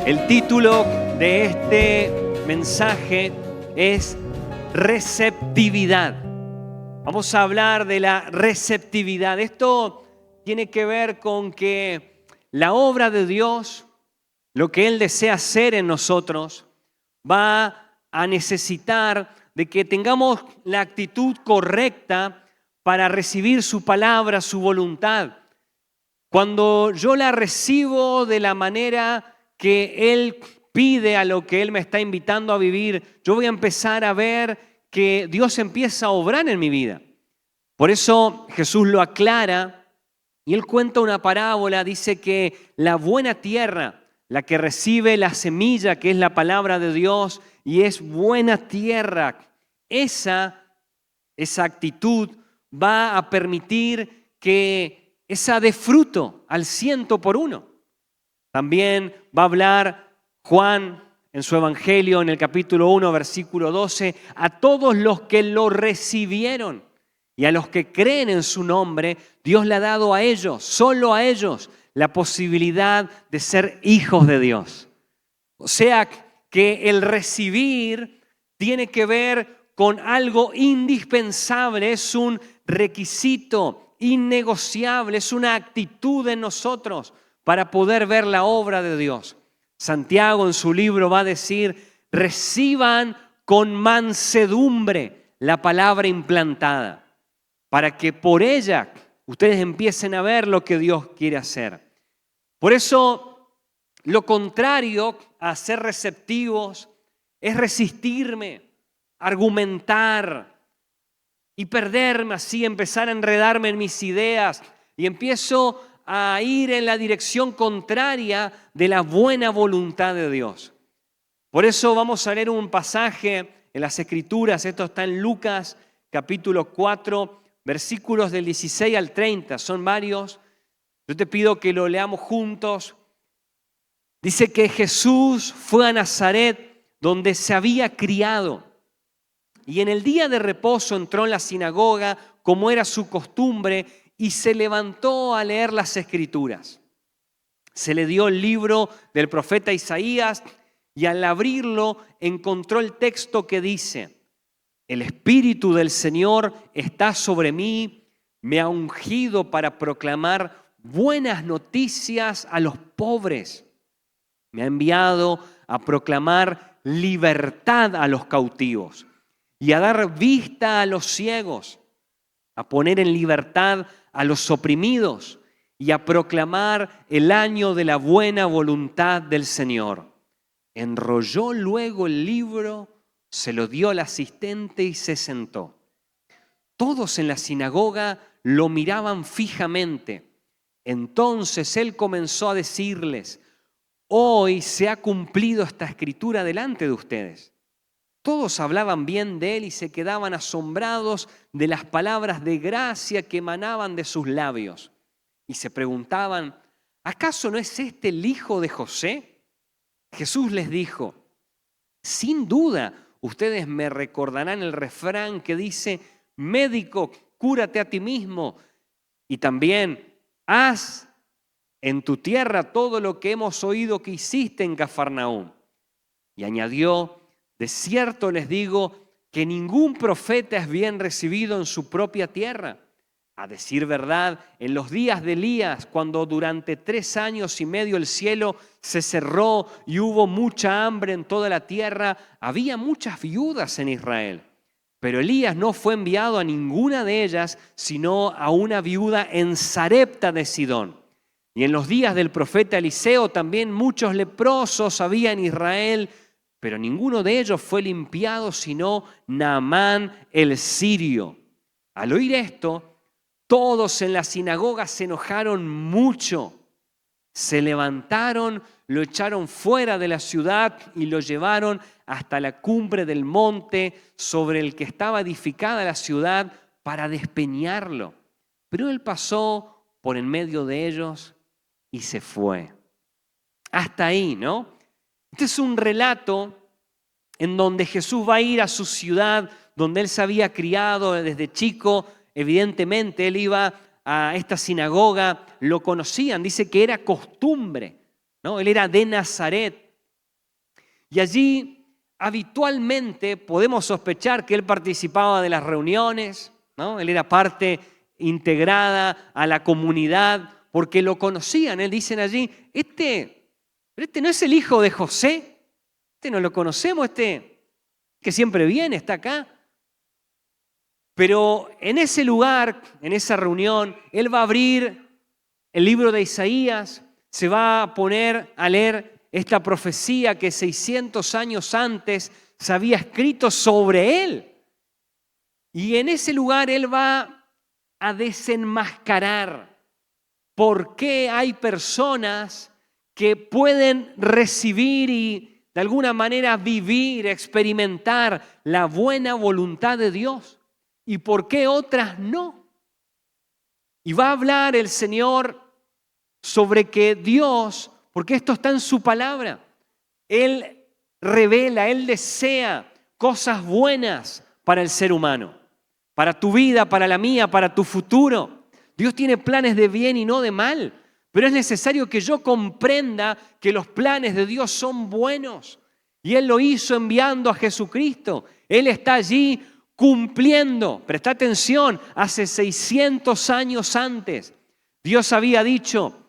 El título de este mensaje es receptividad. Vamos a hablar de la receptividad. Esto tiene que ver con que la obra de Dios, lo que Él desea hacer en nosotros, va a necesitar de que tengamos la actitud correcta para recibir su palabra, su voluntad. Cuando yo la recibo de la manera que Él pide a lo que Él me está invitando a vivir, yo voy a empezar a ver que Dios empieza a obrar en mi vida. Por eso Jesús lo aclara y Él cuenta una parábola, dice que la buena tierra, la que recibe la semilla, que es la palabra de Dios, y es buena tierra, esa actitud va a permitir que esa dé fruto al 100%. También va a hablar Juan en su Evangelio, en el capítulo 1, versículo 12, a todos los que lo recibieron y a los que creen en su nombre, Dios le ha dado a ellos, solo a ellos, la posibilidad de ser hijos de Dios. O sea que el recibir tiene que ver con algo indispensable, es un requisito innegociable, es una actitud en nosotros para poder ver la obra de Dios. Santiago en su libro va a decir, reciban con mansedumbre la palabra implantada, para que por ella ustedes empiecen a ver lo que Dios quiere hacer. Por eso, lo contrario a ser receptivos es resistirme, argumentar y perderme así, empezar a enredarme en mis ideas y empiezo a ir en la dirección contraria de la buena voluntad de Dios. Por eso vamos a leer un pasaje en las Escrituras, esto está en Lucas capítulo 4, versículos del 16 al 30, son varios. Yo te pido que lo leamos juntos. Dice que Jesús fue a Nazaret, donde se había criado, y en el día de reposo entró en la sinagoga, como era su costumbre, y se levantó a leer las Escrituras. Se le dio el libro del profeta Isaías y al abrirlo encontró el texto que dice: el Espíritu del Señor está sobre mí, me ha ungido para proclamar buenas noticias a los pobres. Me ha enviado a proclamar libertad a los cautivos y a dar vista a los ciegos, a poner en libertad a los oprimidos y a proclamar el año de la buena voluntad del Señor. Enrolló luego el libro, se lo dio al asistente y se sentó. Todos en la sinagoga lo miraban fijamente. Entonces él comenzó a decirles: hoy se ha cumplido esta escritura delante de ustedes. Todos hablaban bien de él y se quedaban asombrados de las palabras de gracia que emanaban de sus labios. Y se preguntaban: ¿acaso no es este el hijo de José? Jesús les dijo: sin duda, ustedes me recordarán el refrán que dice: médico, cúrate a ti mismo. Y también: haz en tu tierra todo lo que hemos oído que hiciste en Cafarnaúm. Y añadió: de cierto les digo que ningún profeta es bien recibido en su propia tierra. A decir verdad, en los días de Elías, cuando durante 3 años y medio el cielo se cerró y hubo mucha hambre en toda la tierra, había muchas viudas en Israel. Pero Elías no fue enviado a ninguna de ellas, sino a una viuda en Sarepta de Sidón. Y en los días del profeta Eliseo también muchos leprosos había en Israel, pero ninguno de ellos fue limpiado, sino Naamán el sirio. Al oír esto, todos en la sinagoga se enojaron mucho. Se levantaron, lo echaron fuera de la ciudad y lo llevaron hasta la cumbre del monte sobre el que estaba edificada la ciudad para despeñarlo. Pero él pasó por en medio de ellos y se fue. Hasta ahí, ¿no? Este es un relato en donde Jesús va a ir a su ciudad, donde él se había criado desde chico. Evidentemente, él iba a esta sinagoga, lo conocían, dice que era costumbre, ¿no? Él era de Nazaret. Y allí habitualmente podemos sospechar que él participaba de las reuniones, ¿no? Él era parte integrada a la comunidad porque lo conocían. Él dicen allí, pero este no es el hijo de José, este no lo conocemos, este que siempre viene, está acá. Pero en ese lugar, en esa reunión, él va a abrir el libro de Isaías, se va a poner a leer esta profecía que 600 años antes se había escrito sobre él. Y en ese lugar él va a desenmascarar por qué hay personas que pueden recibir y de alguna manera vivir, experimentar la buena voluntad de Dios y por qué otras no. Y va a hablar el Señor sobre que Dios, porque esto está en su palabra, Él revela, Él desea cosas buenas para el ser humano, para tu vida, para la mía, para tu futuro. Dios tiene planes de bien y no de mal, pero es necesario que yo comprenda que los planes de Dios son buenos. Y Él lo hizo enviando a Jesucristo. Él está allí cumpliendo. Presta atención, hace 600 años antes, Dios había dicho,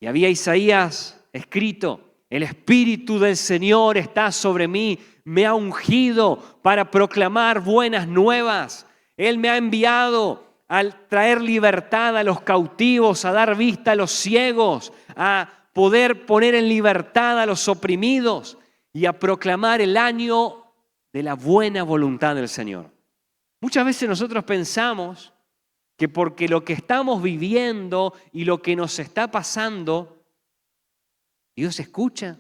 y había Isaías escrito, el Espíritu del Señor está sobre mí, me ha ungido para proclamar buenas nuevas. Él me ha enviado a traer libertad a los cautivos, a dar vista a los ciegos, a poder poner en libertad a los oprimidos y a proclamar el año de la buena voluntad del Señor. Muchas veces nosotros pensamos que porque lo que estamos viviendo y lo que nos está pasando, Dios escucha,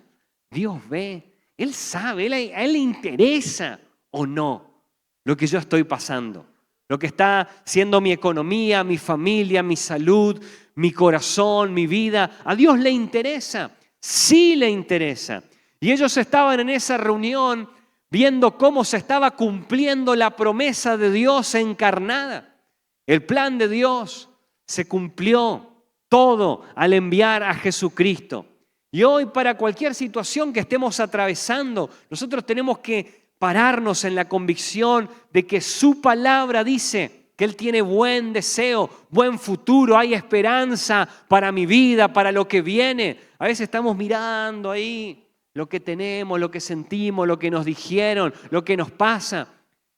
Dios ve, Él sabe, a Él le interesa o no lo que yo estoy pasando, lo que está siendo mi economía, mi familia, mi salud, mi corazón, mi vida. A Dios le interesa, sí le interesa. Y ellos estaban en esa reunión viendo cómo se estaba cumpliendo la promesa de Dios encarnada. El plan de Dios se cumplió todo al enviar a Jesucristo. Y hoy, para cualquier situación que estemos atravesando, nosotros tenemos que pararnos en la convicción de que su palabra dice que Él tiene buen deseo, buen futuro, hay esperanza para mi vida, para lo que viene. A veces estamos mirando ahí lo que tenemos, lo que sentimos, lo que nos dijeron, lo que nos pasa,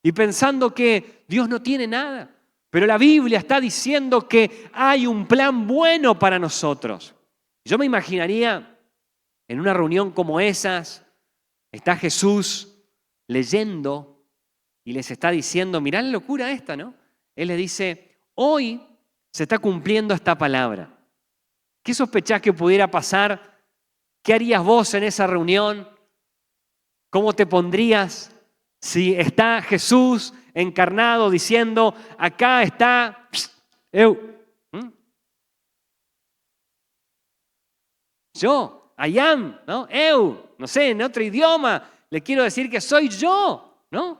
y pensando que Dios no tiene nada. Pero la Biblia está diciendo que hay un plan bueno para nosotros. Yo me imaginaría en una reunión como esas, está Jesús leyendo y les está diciendo, mirá la locura esta, ¿no? Él les dice, hoy se está cumpliendo esta palabra. ¿Qué sospechás que pudiera pasar? ¿Qué harías vos en esa reunión? ¿Cómo te pondrías si está Jesús encarnado diciendo, acá está yo, I am, ¿no? No sé, en otro idioma le quiero decir que soy yo, ¿no?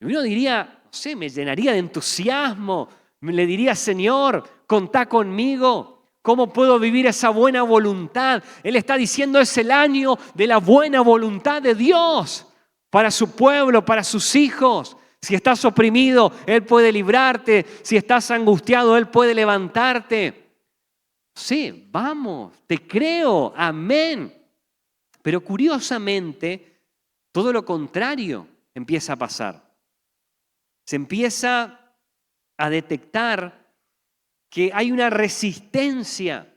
Y uno diría, no sé, me llenaría de entusiasmo, le diría, Señor, contá conmigo, ¿cómo puedo vivir esa buena voluntad? Él está diciendo, es el año de la buena voluntad de Dios para su pueblo, para sus hijos. Si estás oprimido, Él puede librarte. Si estás angustiado, Él puede levantarte. Sí, vamos, te creo, amén. Pero curiosamente, todo lo contrario empieza a pasar. Se empieza a detectar que hay una resistencia.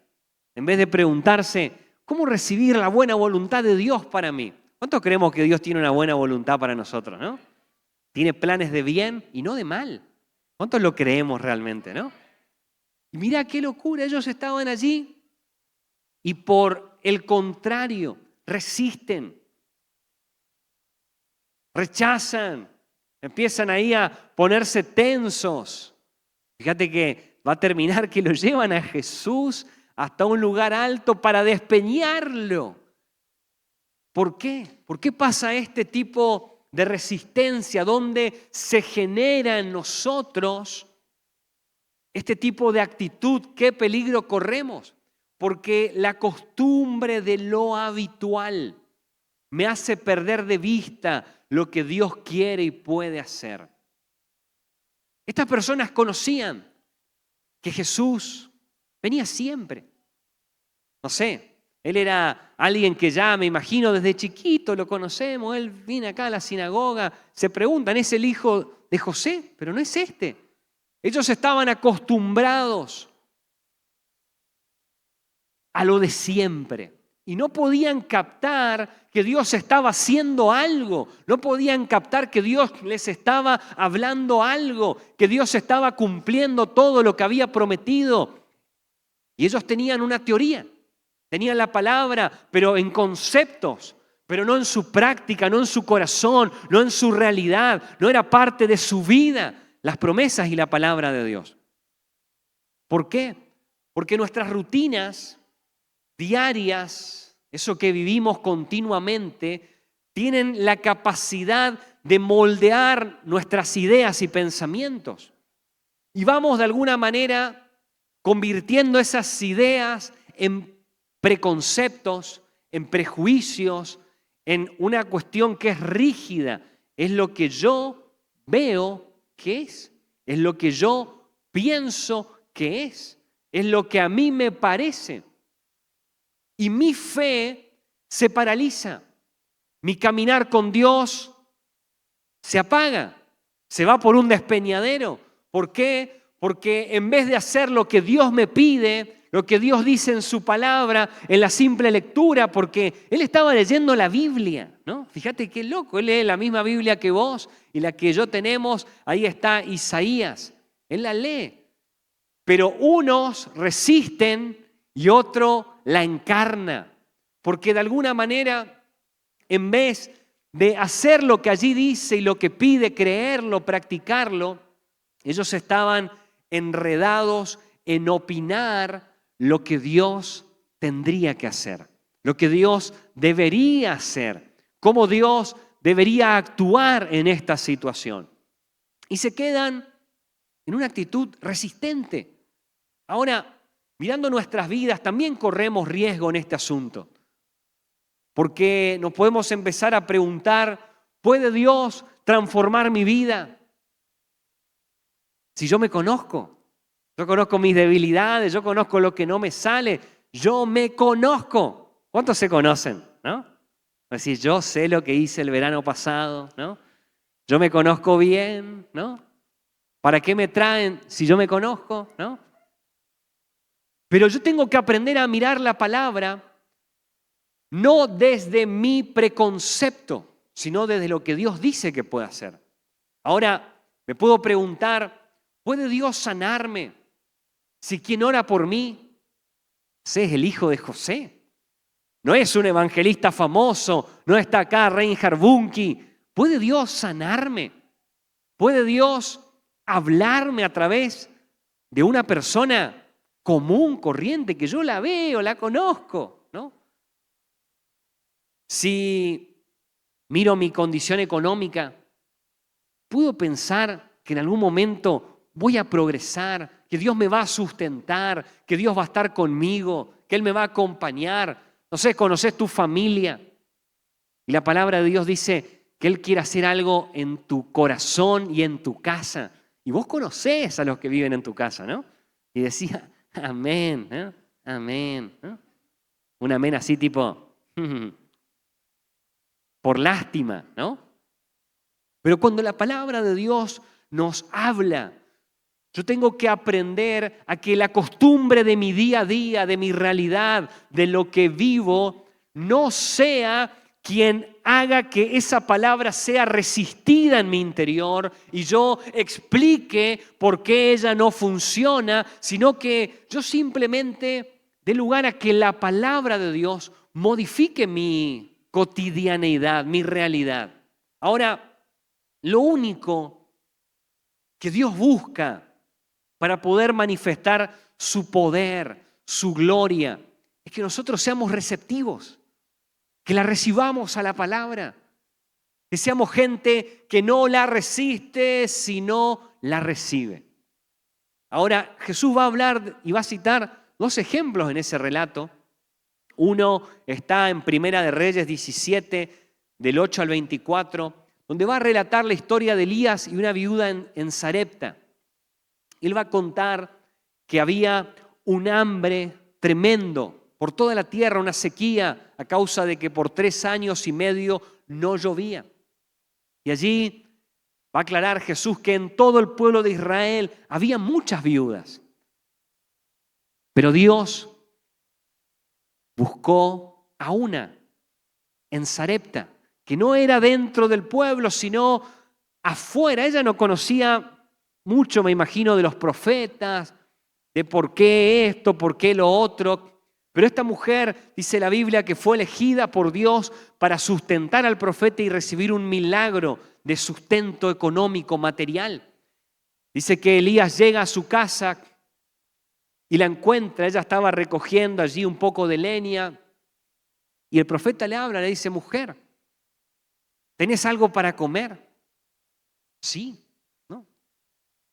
En vez de preguntarse, ¿cómo recibir la buena voluntad de Dios para mí? ¿Cuántos creemos que Dios tiene una buena voluntad para nosotros, no? Tiene planes de bien y no de mal. ¿Cuántos lo creemos realmente, no? Y mira qué locura, ellos estaban allí y por el contrario resisten, rechazan, empiezan ahí a ponerse tensos. Fíjate que va a terminar que lo llevan a Jesús hasta un lugar alto para despeñarlo. ¿Por qué? ¿Por qué pasa este tipo de resistencia donde se genera en nosotros este tipo de actitud? ¿Qué peligro corremos? Porque la costumbre de lo habitual, me hace perder de vista lo que Dios quiere y puede hacer. Estas personas conocían que Jesús venía siempre. No sé, él era alguien que ya me imagino desde chiquito lo conocemos. Él viene acá a la sinagoga, se preguntan, ¿es el hijo de José? Pero no es este. Ellos estaban acostumbrados a lo de siempre y no podían captar que Dios estaba haciendo algo, no podían captar que Dios les estaba hablando algo, que Dios estaba cumpliendo todo lo que había prometido. Y ellos tenían una teoría, tenían la palabra, pero en conceptos, pero no en su práctica, no en su corazón, no en su realidad, no era parte de su vida, las promesas y la palabra de Dios. ¿Por qué? Porque nuestras rutinas diarias, eso que vivimos continuamente, tienen la capacidad de moldear nuestras ideas y pensamientos. Y vamos de alguna manera convirtiendo esas ideas en preconceptos, en prejuicios, en una cuestión que es rígida. Es lo que yo veo que es lo que yo pienso que es lo que a mí me parece. Y mi fe se paraliza, mi caminar con Dios se apaga, se va por un despeñadero. ¿Por qué? Porque en vez de hacer lo que Dios me pide, lo que Dios dice en su palabra, en la simple lectura, porque él estaba leyendo la Biblia, ¿no? Fíjate qué loco, él lee la misma Biblia que vos y la que yo tenemos, ahí está Isaías, él la lee. Pero unos resisten y otro la encarna, porque de alguna manera, en vez de hacer lo que allí dice y lo que pide, creerlo, practicarlo, ellos estaban enredados en opinar lo que Dios tendría que hacer, lo que Dios debería hacer, cómo Dios debería actuar en esta situación. Y se quedan en una actitud resistente. Ahora, mirando nuestras vidas, también corremos riesgo en este asunto, porque nos podemos empezar a preguntar, ¿puede Dios transformar mi vida? Si yo me conozco, yo conozco mis debilidades, yo conozco lo que no me sale, yo me conozco. ¿Cuántos se conocen? ¿No? Es decir, yo sé lo que hice el verano pasado, ¿no? Yo me conozco bien, ¿no? ¿Para qué me traen si yo me conozco, ¿no? Pero yo tengo que aprender a mirar la palabra no desde mi preconcepto, sino desde lo que Dios dice que puede hacer. Ahora, me puedo preguntar, ¿puede Dios sanarme si quien ora por mí es el hijo de José? No es un evangelista famoso, no está acá Reinhard Bunke. ¿Puede Dios sanarme? ¿Puede Dios hablarme a través de una persona común, corriente, que yo la veo, la conozco, ¿no? Si miro mi condición económica, ¿puedo pensar que en algún momento voy a progresar, que Dios me va a sustentar, que Dios va a estar conmigo, que Él me va a acompañar? No sé, conoces tu familia y la palabra de Dios dice que Él quiere hacer algo en tu corazón y en tu casa. Y vos conocés a los que viven en tu casa, ¿no? Y decía, amén, ¿no? Amén, ¿no? Un amén así tipo, por lástima, ¿no? Pero cuando la palabra de Dios nos habla, yo tengo que aprender a que la costumbre de mi día a día, de mi realidad, de lo que vivo, no sea quien haga que esa palabra sea resistida en mi interior y yo explique por qué ella no funciona, sino que yo simplemente dé lugar a que la palabra de Dios modifique mi cotidianeidad, mi realidad. Ahora, lo único que Dios busca para poder manifestar su poder, su gloria, es que nosotros seamos receptivos, que la recibamos a la palabra, que seamos gente que no la resiste, sino la recibe. Ahora, Jesús va a hablar y va a citar dos ejemplos en ese relato. Uno está en Primera de Reyes 17, del 8 al 24, donde va a relatar la historia de Elías y una viuda en Sarepta. Él va a contar que había un hambre tremendo por toda la tierra, una sequía a causa de que por 3 años y medio no llovía. Y allí va a aclarar Jesús que en todo el pueblo de Israel había muchas viudas. Pero Dios buscó a una en Sarepta, que no era dentro del pueblo, sino afuera. Ella no conocía mucho, me imagino, de los profetas, de por qué esto, por qué lo otro. Pero esta mujer, dice la Biblia, que fue elegida por Dios para sustentar al profeta y recibir un milagro de sustento económico, material. Dice que Elías llega a su casa y la encuentra. Ella estaba recogiendo allí un poco de leña y el profeta le habla, le dice: mujer, ¿tenés algo para comer? Sí, ¿no?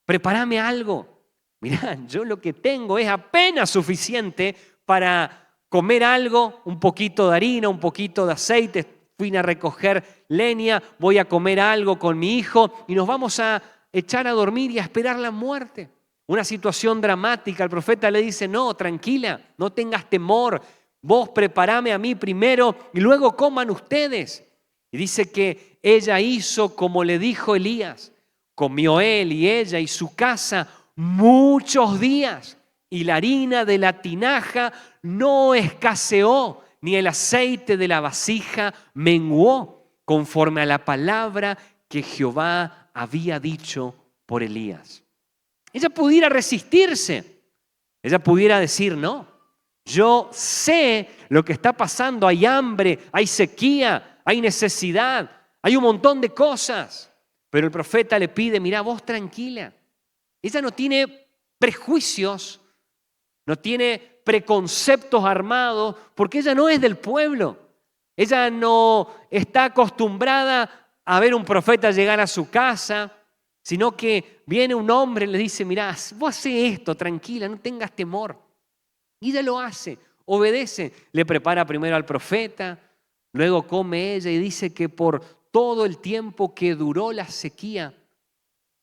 Prepárame algo. Mirá, yo lo que tengo es apenas suficiente para comer algo, un poquito de harina, un poquito de aceite. Fui a recoger leña, voy a comer algo con mi hijo y nos vamos a echar a dormir y a esperar la muerte. Una situación dramática. El profeta le dice: no, tranquila, no tengas temor. Vos preparame a mí primero y luego coman ustedes. Y dice que ella hizo como le dijo Elías. Comió él y ella y su casa muchos días, y la harina de la tinaja no escaseó, ni el aceite de la vasija menguó, conforme a la palabra que Jehová había dicho por Elías. Ella pudiera resistirse, ella pudiera decir: no, yo sé lo que está pasando, hay hambre, hay sequía, hay necesidad, hay un montón de cosas. Pero el profeta le pide: mira, vos tranquila. Ella no tiene prejuicios, no tiene preconceptos armados, porque ella no es del pueblo. Ella no está acostumbrada a ver un profeta llegar a su casa, sino que viene un hombre y le dice: mirá, vos hacés esto, tranquila, no tengas temor. Y ella lo hace, obedece, le prepara primero al profeta, luego come ella y dice que por todo el tiempo que duró la sequía,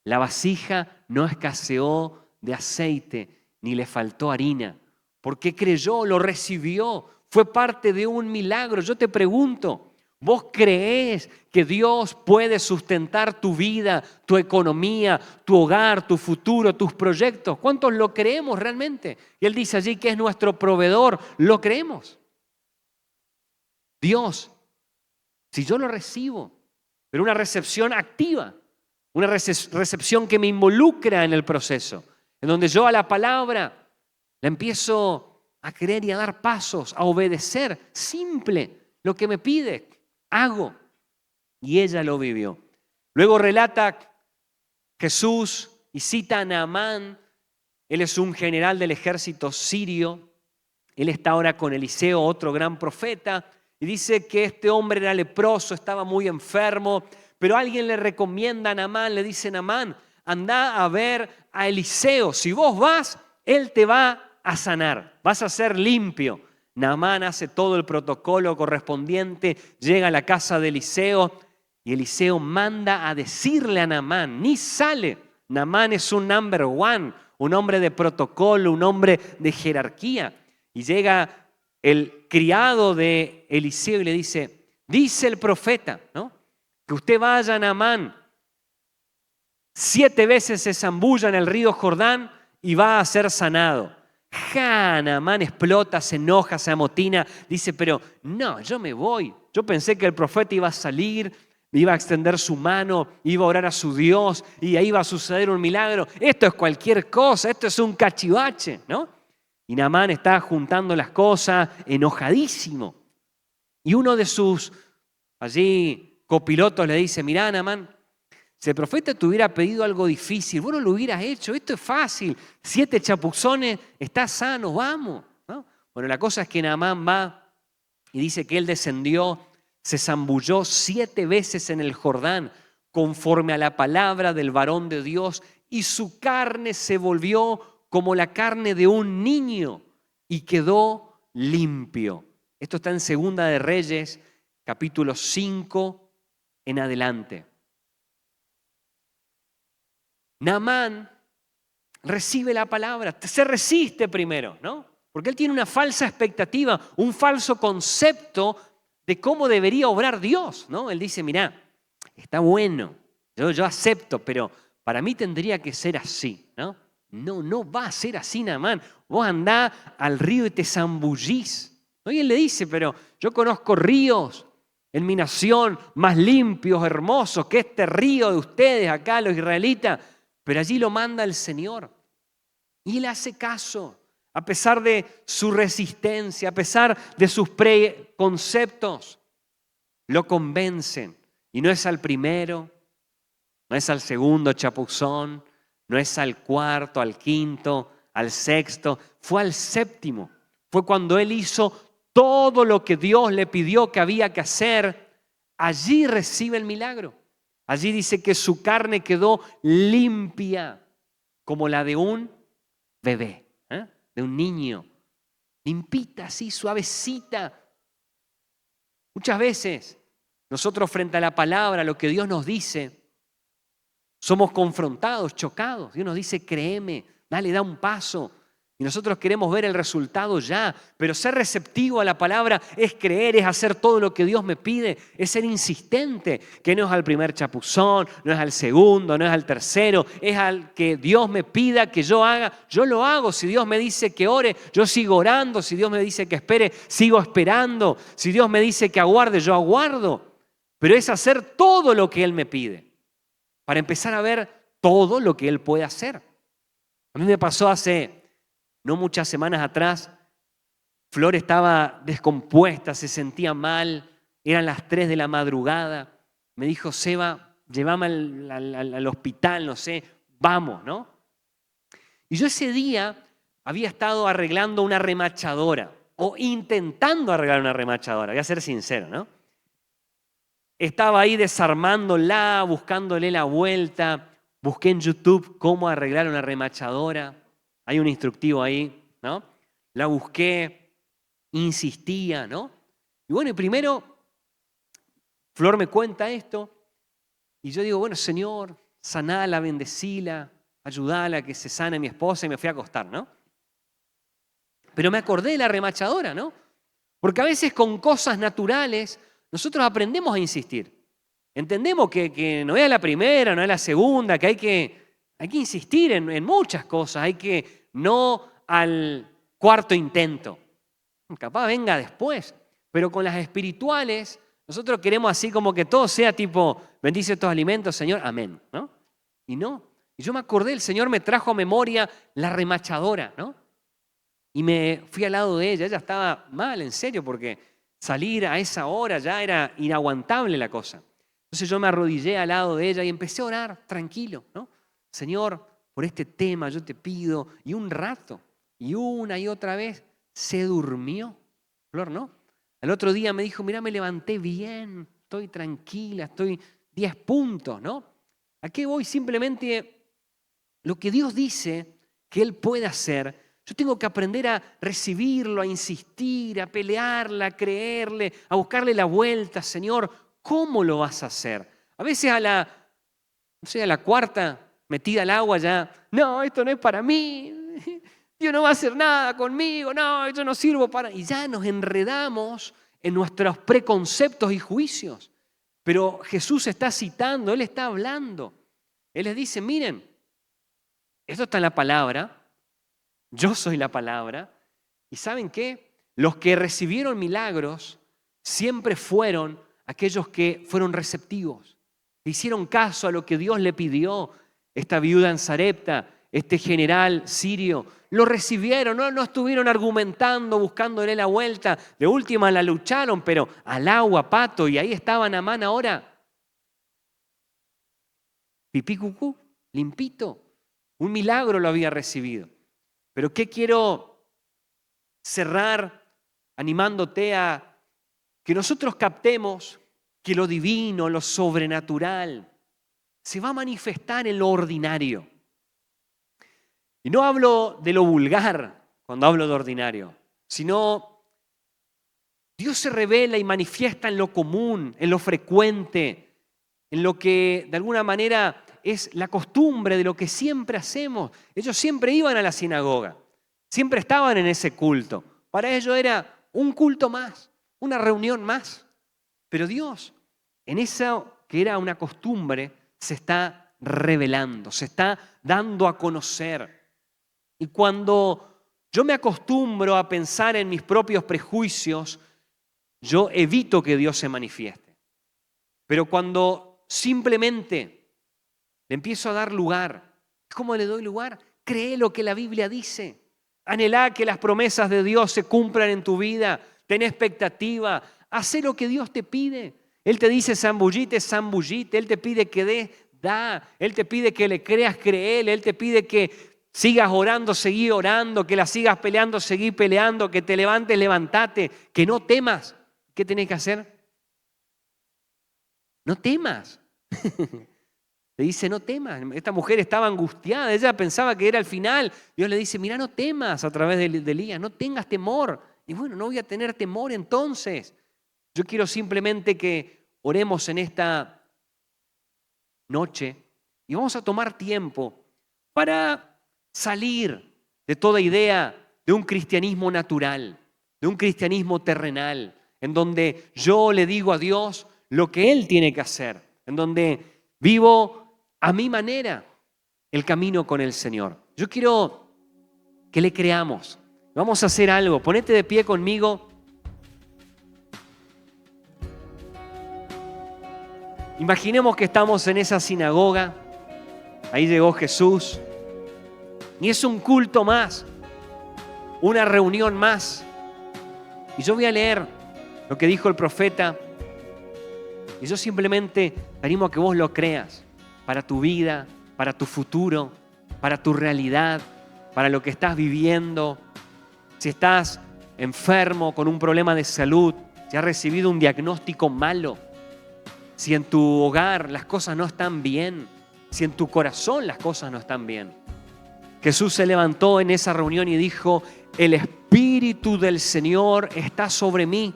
la vasija no escaseó de aceite, ni le faltó harina, porque creyó, lo recibió, fue parte de un milagro. Yo te pregunto, ¿vos creés que Dios puede sustentar tu vida, tu economía, tu hogar, tu futuro, tus proyectos? ¿Cuántos lo creemos realmente? Y Él dice allí que es nuestro proveedor, ¿lo creemos? Dios, si yo lo recibo, pero una recepción activa, una recepción que me involucra en el proceso, en donde yo a la palabra la empiezo a creer y a dar pasos, a obedecer, simple, lo que me pide, hago. Y ella lo vivió. Luego relata Jesús y cita a Naamán. Él es un general del ejército sirio. Él está ahora con Eliseo, otro gran profeta, y dice que este hombre era leproso, estaba muy enfermo, pero alguien le recomienda a Naamán, le dice: Naamán, anda a ver a Eliseo. Si vos vas, él te va a sanar, vas a ser limpio. Naamán hace todo el protocolo correspondiente, llega a la casa de Eliseo y Eliseo manda a decirle a Naamán, ni sale. Naamán es un number one, un hombre de protocolo, un hombre de jerarquía. Y llega el criado de Eliseo y le dice: dice el profeta, ¿no?, que usted vaya a Naamán, 7 veces se zambulla en el río Jordán y va a ser sanado. Naamán explota, se enoja, se amotina, dice: pero no, yo me voy. Yo pensé que el profeta iba a salir, iba a extender su mano, iba a orar a su Dios y ahí iba a suceder un milagro. Esto es cualquier cosa, esto es un cachivache, ¿no? Y Naamán está juntando las cosas, enojadísimo. Y uno de sus allí copilotos le dice: mirá, Naamán, si el profeta te hubiera pedido algo difícil, vos no lo hubieras hecho, esto es fácil, 7 chapuzones, estás sano, vamos, ¿no? Bueno, la cosa es que Naamán va y dice que él descendió, se zambulló 7 veces en el Jordán, conforme a la palabra del varón de Dios, y su carne se volvió como la carne de un niño y quedó limpio. Esto está en Segunda de Reyes, capítulo 5 en adelante. Naamán recibe la palabra, se resiste primero, ¿no? Porque él tiene una falsa expectativa, un falso concepto de cómo debería obrar Dios, ¿no? Él dice, mirá, está bueno, yo acepto, pero para mí tendría que ser así, ¿no? No va a ser así, Naamán. Vos andás al río y te zambullís. ¿No? Y él le dice, pero yo conozco ríos en mi nación más limpios, hermosos, que este río de ustedes acá, los israelitas, pero allí lo manda el Señor. Y él hace caso, a pesar de su resistencia, a pesar de sus preconceptos, lo convencen. Y no es al primero, no es al segundo chapuzón, no es al cuarto, al quinto, al sexto, fue al séptimo. Fue cuando él hizo todo lo que Dios le pidió que había que hacer. Allí recibe el milagro. Allí dice que su carne quedó limpia como la de un bebé, de un niño. Limpita, así, suavecita. Muchas veces nosotros frente a la palabra, lo que Dios nos dice, somos confrontados, chocados. Dios nos dice, créeme, dale, da un paso. Y nosotros queremos ver el resultado ya. Pero ser receptivo a la palabra es creer, es hacer todo lo que Dios me pide, es ser insistente. Que no es al primer chapuzón, no es al segundo, no es al tercero, es al que Dios me pida que yo haga. Yo lo hago. Si Dios me dice que ore, yo sigo orando. Si Dios me dice que espere, sigo esperando. Si Dios me dice que aguarde, yo aguardo. Pero es hacer todo lo que Él me pide, para empezar a ver todo lo que Él puede hacer. A mí me pasó hace no muchas semanas atrás. Flor estaba descompuesta, se sentía mal, eran las 3 de la madrugada. Me dijo, Seba, llévame al hospital, no sé, vamos, ¿no? Y yo ese día había estado arreglando una remachadora, o intentando arreglar una remachadora, voy a ser sincero, ¿no? Estaba ahí desarmándola, buscándole la vuelta. Busqué en YouTube cómo arreglar una remachadora. Hay un instructivo ahí, ¿no? La busqué, insistía, ¿no? Y bueno, y primero Flor me cuenta esto y yo digo, bueno, Señor, sanala, bendecila, ayudala a que se sane mi esposa, y me fui a acostar, ¿no? Pero me acordé de la remachadora, ¿no? Porque a veces con cosas naturales nosotros aprendemos a insistir. Entendemos que no es la primera, no es la segunda, que hay que insistir en muchas cosas, hay que no al cuarto intento. Capaz venga después, pero con las espirituales nosotros queremos así como que todo sea tipo, bendice estos alimentos, Señor, amén, ¿no? Y no. Y yo me acordé, el Señor me trajo a memoria la remachadora, ¿no? Y me fui al lado de ella, ella estaba mal, en serio, porque salir a esa hora ya era inaguantable la cosa. Entonces yo me arrodillé al lado de ella y empecé a orar tranquilo, ¿no? Señor, por este tema yo te pido, y un rato, y una y otra vez, se durmió. Flor, ¿no? Al otro día me dijo, mira, me levanté bien, estoy tranquila, estoy 10 puntos, ¿no? ¿A qué voy? Simplemente lo que Dios dice que Él puede hacer, yo tengo que aprender a recibirlo, a insistir, a pelearla, a creerle, a buscarle la vuelta. Señor, ¿cómo lo vas a hacer? A veces a la cuarta metida al agua ya, no, esto no es para mí, Dios no va a hacer nada conmigo, no, yo no sirvo para... Y ya nos enredamos en nuestros preconceptos y juicios. Pero Jesús está citando, Él está hablando. Él les dice, miren, esto está en la palabra, yo soy la palabra. ¿Y saben qué? Los que recibieron milagros siempre fueron aquellos que fueron receptivos, que hicieron caso a lo que Dios le pidió. Esta viuda en Sarepta, este general sirio, lo recibieron, no estuvieron argumentando, buscándole la vuelta. De última la lucharon, pero al agua, pato, y ahí estaba Naamán ahora. Pipí cucú, limpito. Un milagro lo había recibido. Pero ¿qué quiero cerrar animándote a que nosotros captemos que lo divino, lo sobrenatural, se va a manifestar en lo ordinario? Y no hablo de lo vulgar cuando hablo de ordinario, sino Dios se revela y manifiesta en lo común, en lo frecuente, en lo que de alguna manera es la costumbre de lo que siempre hacemos. Ellos siempre iban a la sinagoga, siempre estaban en ese culto. Para ellos era un culto más, una reunión más. Pero Dios, en eso que era una costumbre, se está revelando, se está dando a conocer. Y cuando yo me acostumbro a pensar en mis propios prejuicios, yo evito que Dios se manifieste. Pero cuando simplemente le empiezo a dar lugar, ¿cómo le doy lugar? Cree lo que la Biblia dice. Anhelá que las promesas de Dios se cumplan en tu vida. Ten expectativa. Hacé lo que Dios te pide. Él te dice zambullite, zambullite. Él te pide que des, da. Él te pide que le creas, créele. Él te pide que sigas orando, seguí orando. Que la sigas peleando, seguí peleando. Que te levantes, levántate. Que no temas. ¿Qué tenés que hacer? No temas. Le dice, no temas. Esta mujer estaba angustiada, ella pensaba que era el final. Dios le dice, mira, no temas a través de Elías, no tengas temor. Y bueno, no voy a tener temor entonces. Yo quiero simplemente que oremos en esta noche y vamos a tomar tiempo para salir de toda idea de un cristianismo natural, de un cristianismo terrenal, en donde yo le digo a Dios lo que Él tiene que hacer, en donde vivo a mi manera el camino con el Señor. Yo quiero que le creamos. Vamos a hacer algo. Ponete de pie conmigo. Imaginemos que estamos en esa sinagoga. Ahí llegó Jesús. Y es un culto más. Una reunión más. Y yo voy a leer lo que dijo el profeta. Y yo simplemente te animo a que vos lo creas. Para tu vida, para tu futuro, para tu realidad, para lo que estás viviendo. Si estás enfermo con un problema de salud, si has recibido un diagnóstico malo, si en tu hogar las cosas no están bien, si en tu corazón las cosas no están bien. Jesús se levantó en esa reunión y dijo, el Espíritu del Señor está sobre mí.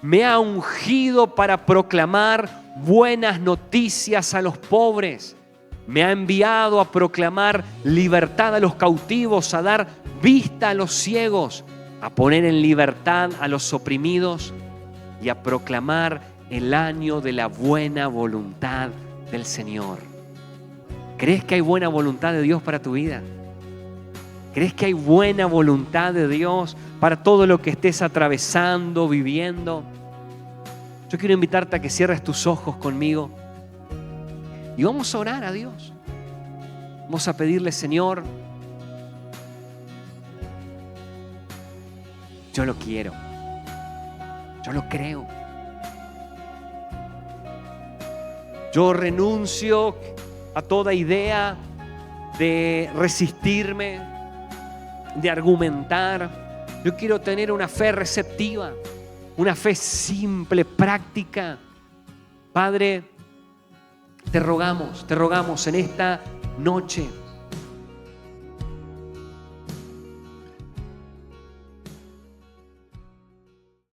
Me ha ungido para proclamar buenas noticias a los pobres. Me ha enviado a proclamar libertad a los cautivos, a dar vista a los ciegos, a poner en libertad a los oprimidos y a proclamar el año de la buena voluntad del Señor. ¿Crees que hay buena voluntad de Dios para tu vida? ¿Crees que hay buena voluntad de Dios para todo lo que estés atravesando, viviendo? Yo quiero invitarte a que cierres tus ojos conmigo y vamos a orar a Dios. Vamos a pedirle, Señor, yo lo quiero, yo lo creo. Yo renuncio a toda idea de resistirme, de argumentar. Yo quiero tener una fe receptiva, una fe simple, práctica. Padre, te rogamos en esta noche